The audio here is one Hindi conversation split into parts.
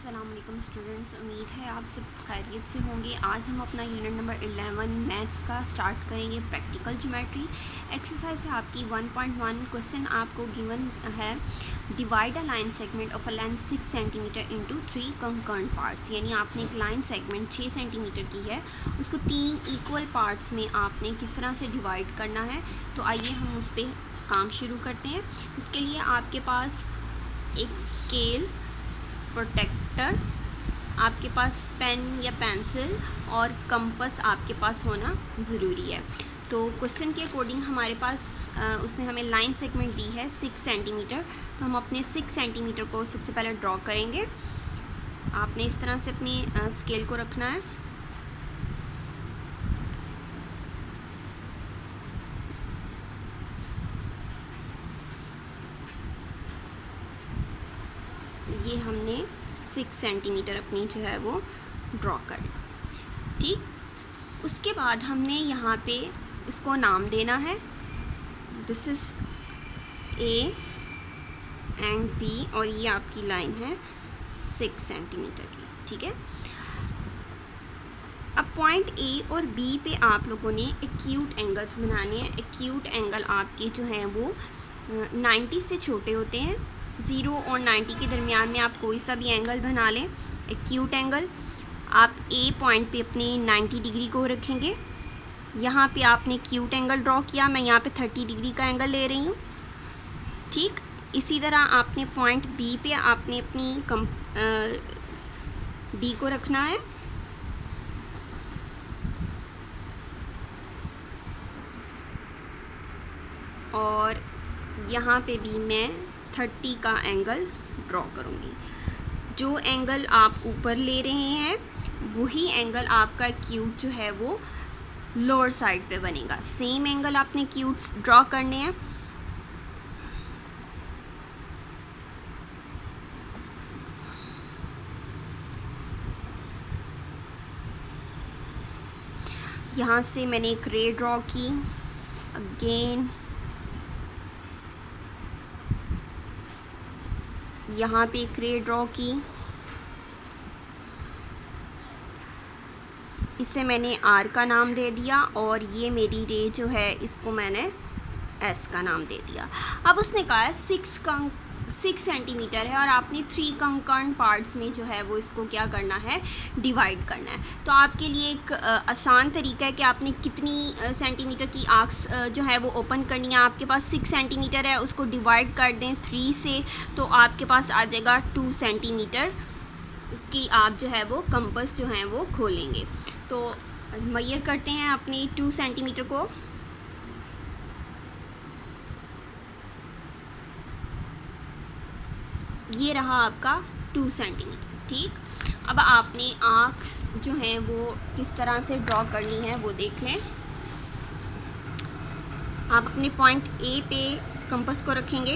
अस्सलाम वालेकुम स्टूडेंट्स, उम्मीद है आप सब खैरियत से होंगे। आज हम अपना यूनिट नंबर 11 मैथ्स का स्टार्ट करेंगे। प्रैक्टिकल ज्योमेट्री एक्सरसाइज है आपकी 1.1। क्वेश्चन आपको गिवन है, divide a line segment of a length 6 centimetre into 3 congruent parts. यानी आपने एक लाइन सेगमेंट 6 सेंटीमीटर की है, उसको 3 इक्वल पार्ट्स में आपने किस तरह से डिवाइड करना है। तो आइए हम उस पर काम शुरू करते हैं। उसके लिए आपके पास एक स्केल, प्रोटेक्टर, आपके पास पेन या पेंसिल और कंपास आपके पास होना ज़रूरी है। तो क्वेश्चन के अकॉर्डिंग हमारे पास उसने हमें लाइन सेगमेंट दी है 6 सेंटीमीटर। तो हम अपने 6 सेंटीमीटर को सबसे पहले ड्रॉ करेंगे। आपने इस तरह से अपनी स्केल को रखना है। ये हमने 6 सेंटीमीटर अपनी जो है वो ड्रॉ कर ली, ठीक। उसके बाद हमने यहाँ पे इसको नाम देना है, this is A and B, और ये आपकी लाइन है 6 सेंटीमीटर की, ठीक है। अब पॉइंट ए और बी पे आप लोगों ने एक्यूट एंगल्स बनाने हैं। एक्यूट एंगल आपके जो हैं वो 90 से छोटे होते हैं। 0 और 90 के दरमियान में आप कोई सा भी एंगल बना लें, एक्यूट एंगल। आप ए पॉइंट पे अपनी 90 डिग्री को रखेंगे। यहाँ पे आपने एक्यूट एंगल ड्रॉ किया, मैं यहाँ पे 30 डिग्री का एंगल ले रही हूँ, ठीक। इसी तरह आपने पॉइंट बी पे आपने अपनी डी को रखना है, और यहाँ पे भी मैं 30 का एंगल ड्रॉ करूँगी। जो एंगल आप ऊपर ले रहे हैं वही एंगल आपका क्यूट जो है वो लोअर साइड पे बनेगा। सेम एंगल आपने क्यूट्स ड्रॉ करने हैं। यहाँ से मैंने एक रे ड्रॉ की, अगेन यहाँ पे एक रे ड्रॉ की, इसे मैंने आर का नाम दे दिया, और ये मेरी रे जो है इसको मैंने एस का नाम दे दिया। अब उसने कहा है 6 सेंटीमीटर है और आपने 3 कंकर्न पार्ट्स में जो है वो इसको क्या करना है, डिवाइड करना है। तो आपके लिए एक आसान तरीका है कि आपने कितनी सेंटीमीटर की आर्क्स जो है वो ओपन करनी है। आपके पास 6 सेंटीमीटर है, उसको डिवाइड कर दें 3 से, तो आपके पास आ जाएगा 2 सेंटीमीटर की आप जो है वो कंपास जो है वो खोलेंगे। तो मेजर करते हैं अपनी 2 सेंटीमीटर को। ये रहा आपका 2 सेंटीमीटर, ठीक। अब आपने आँख जो है वो किस तरह से ड्रॉ करनी है वो देख लें। आप अपने पॉइंट ए पे कंपास को रखेंगे,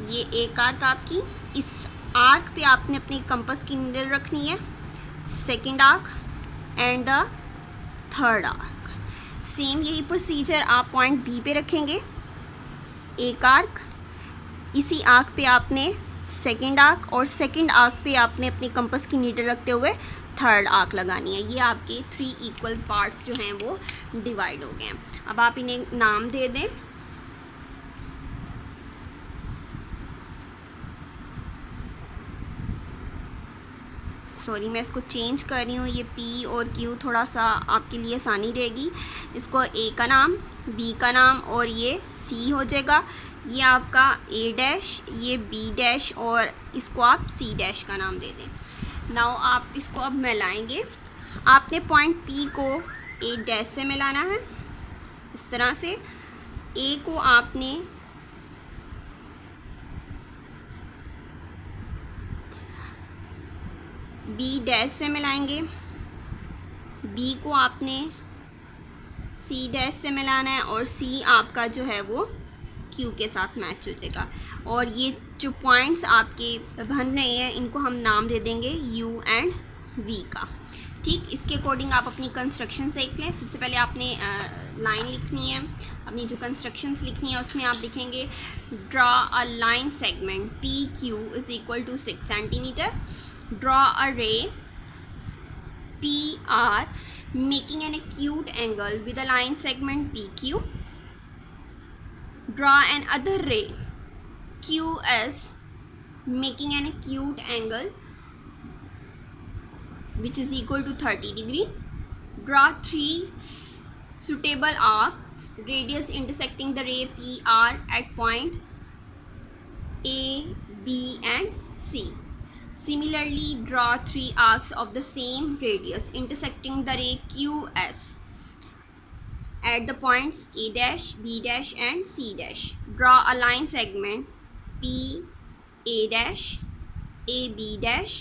ये एक आर्क आपकी, इस आर्क पे आपने अपनी कंपास की नीडल रखनी है, second arc and the third arc. Same यही प्रोसीजर आप पॉइंट बी पे रखेंगे, एक आर्क, इसी आर्क पे आपने सेकंड आर्क, और सेकंड आर्क पे आपने अपनी कंपास की नीडल रखते हुए थर्ड आर्क लगानी है। ये आपके 3 इक्वल पार्ट्स जो हैं वो डिवाइड हो गए हैं। अब आप इन्हें नाम दे दें। सॉरी, मैं इसको चेंज कर रही हूँ, ये पी और क्यू थोड़ा सा आपके लिए आसानी रहेगी। इसको ए का नाम, बी का नाम, और ये सी हो जाएगा। ये आपका ए डैश, ये बी डैश, और इसको आप सी डैश का नाम दे दें। नाउ आप इसको अब मिलाएंगे। आपने पॉइंट पी को ए डैश से मिलाना है, इस तरह से। ए को आपने बी डैश से मिलाएंगे, बी को आपने सी डैश से मिलाना है, और सी आपका जो है वो क्यू के साथ मैच हो जाएगा। और ये जो पॉइंट्स आपके बन रहे हैं इनको हम नाम दे देंगे यू एंड वी का, ठीक, इसके अकॉर्डिंग आप अपनी कंस्ट्रक्शन देख लें। सबसे पहले आपने लाइन लिखनी है, अपनी जो कंस्ट्रक्शंस लिखनी है उसमें आप लिखेंगे draw a line segment P Q is equal to 6 centimetre, draw a ray P R making an acute angle with a line segment P Q, draw another ray Q S making an acute angle which is equal to 30 degree, draw 3 suitable arcs radius intersecting the ray PR at point A, B and C. Similarly, draw 3 arcs of the same radius intersecting the ray QS at the points A dash, B dash and C dash. Draw a line segment P A dash, A B dash,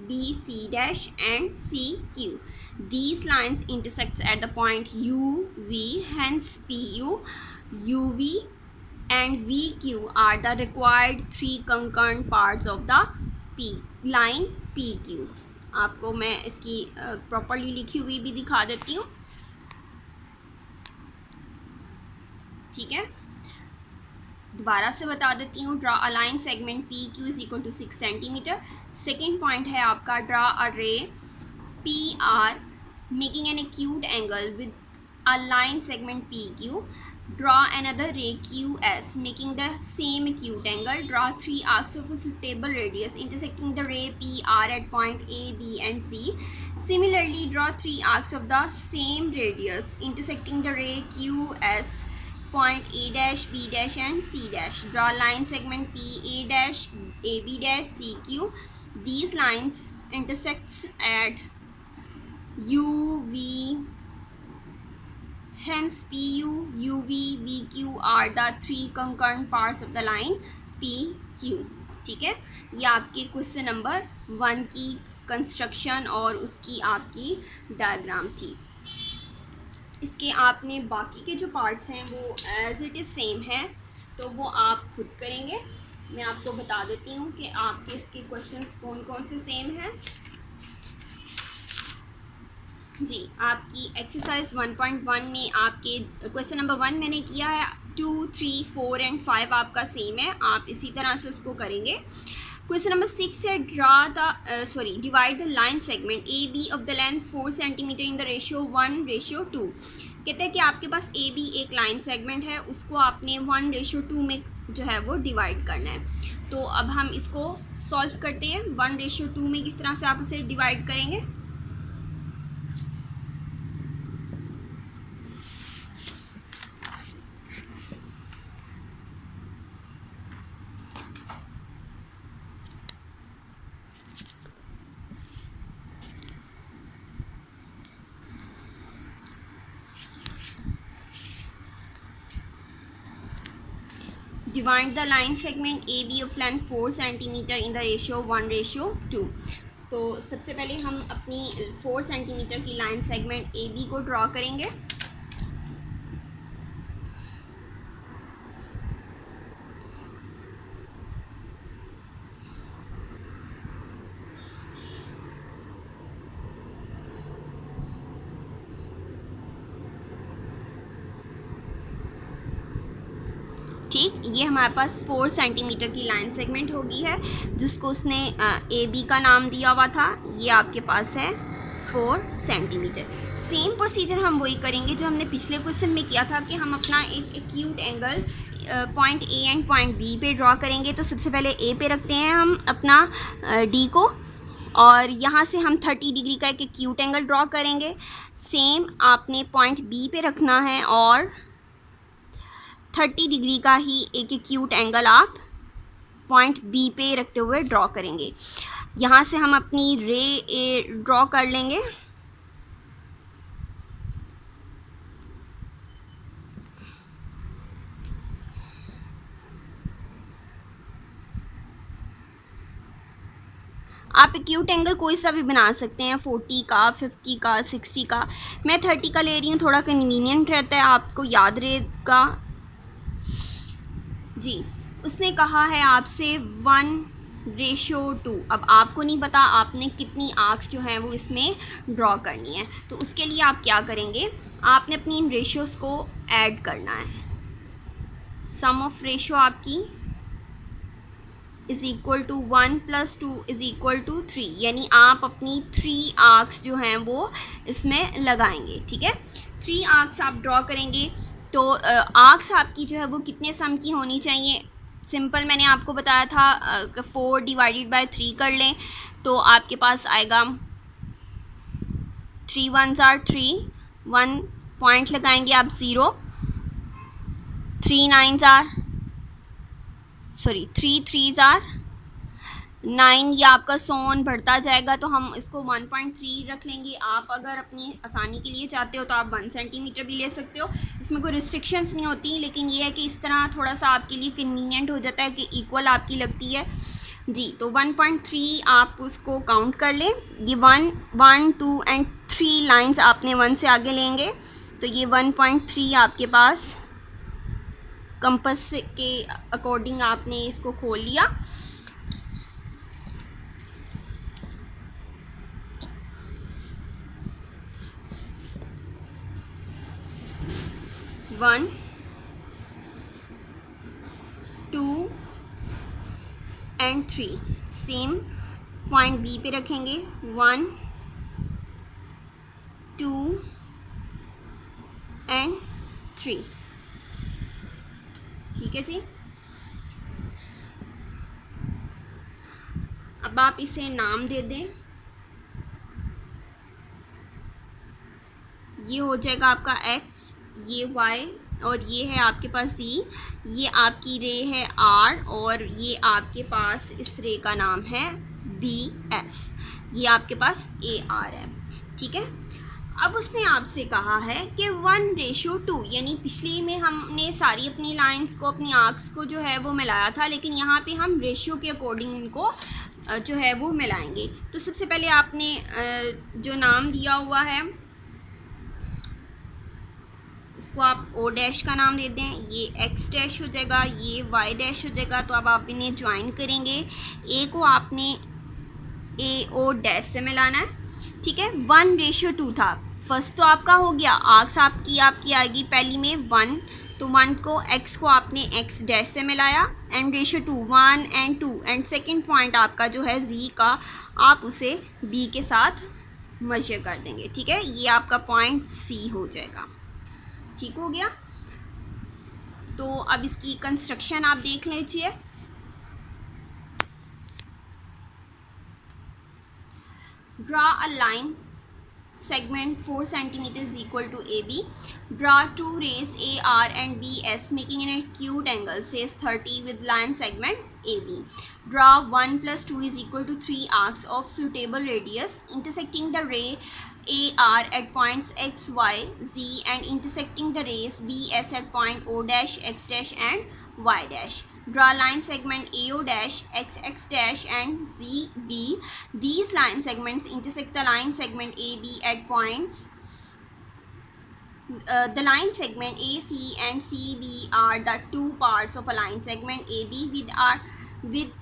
B C dash and C Q. These lines intersect at the point U V, hence PU, UV and VQ are the required 3 concurrent parts of the P line PQ. आपको मैं इसकी प्रॉपरली लिखी हुई भी दिखा देती हूँ, ठीक है। दोबारा से बता देती हूँ, draw a line segment P Q is equal to 6 centimetre. Second point है आपका draw a ray P R making an acute angle with a line segment P Q, draw another ray Q S making the same acute angle, draw 3 arcs of a suitable radius intersecting the ray PR at point A, B and C. Similarly, draw 3 arcs of the same radius intersecting the ray QS point A dash, B dash and C dash. Draw line segment P A dash, A B dash, C Q. These lines intersects at U V, hence P U, U V, V Q are the 3 concurrent parts of the line P Q. ठीक है, ये आपके क्वेश्चन नंबर 1 की कंस्ट्रक्शन और उसकी आपकी डायग्राम थी। इसके आपने बाकी के जो पार्ट्स हैं वो एज इट इज़ सेम है, तो वो आप खुद करेंगे। मैं आपको बता देती हूँ कि आपके इसके क्वेश्चंस कौन कौन से सेम हैं। जी, आपकी एक्सरसाइज 1.1 में आपके क्वेश्चन नंबर 1 मैंने किया है, 2, 3, 4 एंड 5 आपका सेम है, आप इसी तरह से उसको करेंगे। क्वेश्चन नंबर 6 है divide the line segment A B of the length 4 centimetre in the ratio 1:2। कहते हैं कि आपके पास ए बी एक लाइन सेगमेंट है, उसको आपने 1:2 में जो है वो डिवाइड करना है। तो अब हम इसको सॉल्व करते हैं। 1:2 में किस तरह से आप उसे डिवाइड करेंगे। Divide the line segment AB of length 4 cm in the ratio 1:2। तो सबसे पहले हम अपनी 4 सेंटीमीटर की लाइन सेगमेंट AB को ड्रॉ करेंगे। ठीक, ये हमारे पास 4 सेंटीमीटर की लाइन सेगमेंट होगी है, जिसको उसने ए बी का नाम दिया हुआ था। ये आपके पास है 4 सेंटीमीटर। सेम प्रोसीजर हम वही करेंगे जो हमने पिछले क्वेश्चन में किया था कि हम अपना एक acute angle point A and point B पे ड्रॉ करेंगे। तो सबसे पहले ए पे रखते हैं हम अपना डी को, और यहाँ से हम 30 डिग्री का एक एक्यूट एंगल ड्रॉ करेंगे। सेम आपने पॉइंट बी पे रखना है और 30 डिग्री का ही एक एक्यूट एंगल आप पॉइंट बी पे रखते हुए ड्रॉ करेंगे। यहाँ से हम अपनी रे ए ड्रॉ कर लेंगे। आप एक्यूट एंगल कोई सा भी बना सकते हैं, 40 का, 50 का, 60 का। मैं 30 का ले रही हूँ, थोड़ा कन्वीनियंट रहता है, आपको याद रहेगा। जी, उसने कहा है आपसे 1 रेशो 2। अब आपको नहीं पता आपने कितनी आर्क्स जो हैं वो इसमें ड्रॉ करनी है, तो उसके लिए आप क्या करेंगे, आपने अपनी इन रेशियोज को ऐड करना है। सम ऑफ रेशो आपकी is equal to 1 + 2 is equal to 3, यानी आप अपनी 3 आर्क्स जो हैं वो इसमें लगाएंगे। ठीक है, 3 आर्क्स आप ड्रॉ करेंगे। तो आर्क्स आपकी जो है वो कितने सम की होनी चाहिए, सिंपल मैंने आपको बताया था 4 / 3 कर लें तो आपके पास आएगा 3 1s are 3, 1 पॉइंट लगाएंगे आप 0, 3 9s are 3 3s are 9, ये आपका सोन बढ़ता जाएगा तो हम इसको 1.3 रख लेंगे। आप अगर अपनी आसानी के लिए चाहते हो तो आप 1 सेंटीमीटर भी ले सकते हो, इसमें कोई रिस्ट्रिक्शंस नहीं होती, लेकिन ये है कि इस तरह थोड़ा सा आपके लिए कन्वीनियंट हो जाता है कि इक्वल आपकी लगती है जी। तो 1.3 आप उसको काउंट कर लें। ये 1 1 2 और 3 लाइंस आपने 1 से आगे लेंगे तो ये 1.3 आपके पास कंपास के अकॉर्डिंग आपने इसको खोल लिया। वन 2 और 3 सेम पॉइंट बी पे रखेंगे, 1 2 और 3। ठीक है जी, अब आप इसे नाम दे दें। ये हो जाएगा आपका x, ये y और ये है आपके पास z, ये आपकी रे है r और ये आपके पास इस रे का नाम है bs, ये आपके पास ar है। ठीक है, अब उसने आपसे कहा है कि 1:2, यानी पिछली में हमने सारी अपनी लाइंस को, अपनी आर्क्स को जो है वो मिलाया था, लेकिन यहाँ पे हम रेशियो के अकॉर्डिंग इनको जो है वो मिलाएंगे। तो सबसे पहले आपने जो नाम दिया हुआ है इसको आप O' का नाम दे दें, ये X' हो जाएगा, ये Y' हो जाएगा। तो अब आप इन्हें ज्वाइन करेंगे, A को आपने AO' से मिलाना है। ठीक है, 1:2 था, फर्स्ट तो आपका हो गया, आर्क्स आपकी आएगी पहली में 1, तो 1 को X को आपने X' से मिलाया एंड रेशियो 2 1 और 2 एंड सेकेंड पॉइंट आपका जो है Z का, आप उसे B के साथ मेजर कर देंगे। ठीक है, ये आपका पॉइंट C हो जाएगा। ठीक हो गया, तो अब इसकी कंस्ट्रक्शन आप देख लीजिए। Draw a line segment 4 cm is equal to AB. Draw two rays AR and BS making an acute angle says 30 with line segment AB. Draw 1 + 2 is equal to 3 arcs of suitable radius intersecting the ray AR at points X, Y, Z and intersecting the rays BS at point O', X' and Y'. Draw line segment AO', XX' and ZB. These line segments intersect the line segment AB at points. The line segment AC and CB are the two parts of a line segment AB with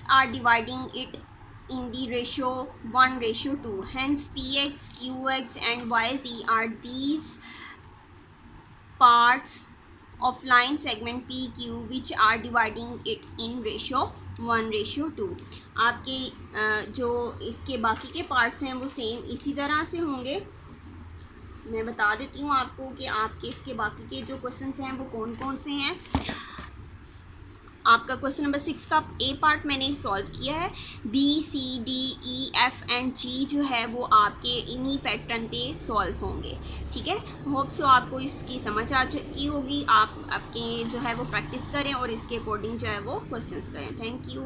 are dividing it in the ratio 1:2. Hence PX, QX and YZ are these parts of line segment PQ which are dividing it in ratio 1:2. आपके जो इसके बाकी के पार्ट्स हैं वो सेम इसी तरह से होंगे। मैं बता देती हूँ आपको कि आपके इसके बाकी के जो क्वेश्चंस हैं वो कौन कौन से हैं। आपका क्वेश्चन नंबर 6 का ए पार्ट मैंने सॉल्व किया है, B, C, D, E, F and G जो है वो आपके इन्हीं पैटर्न पे सॉल्व होंगे। ठीक है, होप सो आपको इसकी समझ आ चुकी होगी। आप आपके जो है वो प्रैक्टिस करें और इसके अकॉर्डिंग जो है वो क्वेश्चंस करें। Thank you.